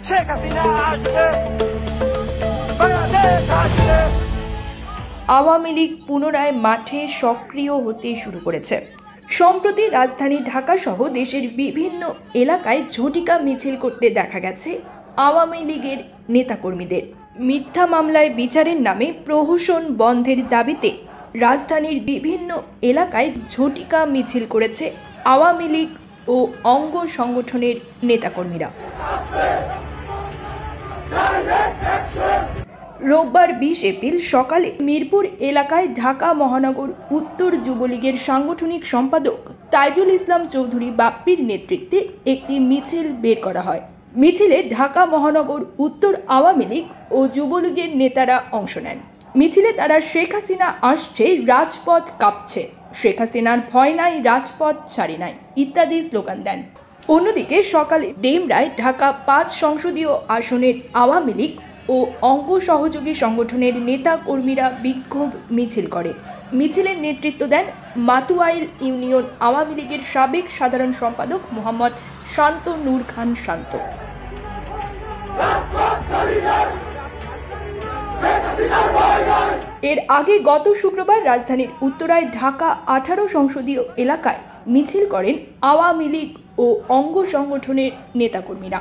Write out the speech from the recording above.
শেখ হাসিনা আসবে, বাংলাদেশ আসবে। আওয়ামী লীগ পুনরায় মাঠে সক্রিয় হতে শুরু করেছে। সম্প্রতি রাজধানী ঢাকা সহ দেশের বিভিন্ন এলাকায় ঝটিকা মিছিল করতে দেখা গেছে আওয়ামী লীগের নেতাকর্মীদের। মিথ্যা মামলায় বিচারের নামে প্রহসন বন্ধের দাবিতে রাজধানীর বিভিন্ন এলাকায় ঝটিকা মিছিল করেছে আওয়ামী লীগ ও অঙ্গ সংগঠনের নেতাকর্মীরা। রোববার 20 এপ্রিল সকালে মিরপুর এলাকায় ঢাকা মহানগর উত্তর যুবলীগের সাংগঠনিক সম্পাদক তাইজুল ইসলাম চৌধুরী বাপ্পির নেতৃত্বে একটি মিছিল বের করা হয়। মিছিলে ঢাকা মহানগর উত্তর আওয়ামী লীগ ও যুবলীগের নেতারা অংশ নেন। মিছিলে তারা শেখ হাসিনা আসছে, রাজপথ কাঁপছে, শেখ হাসিনার ভয় নাই, রাজপথ ছাড়ি নাই ইত্যাদি স্লোগান দেন। অন্যদিকে সকালে ডেমরায় ঢাকা 5 সংসদীয় আসনের আওয়ামী লীগ ও অঙ্গ সহযোগী সংগঠনের নেতা কর্মীরা বিক্ষোভ মিছিল করে। মিছিলের নেতৃত্ব দেন মাতুয়াইল ইউনিয়ন আওয়ামী লীগের সাবেক সাধারণ সম্পাদক মোহাম্মদ শান্ত নূর খান শান্ত। এর আগে গত শুক্রবার রাজধানীর উত্তরায় ঢাকা 18 সংসদীয় এলাকায় মিছিল করেন আওয়ামী লীগ ও অঙ্গ সংগঠনের নেতাকর্মীরা।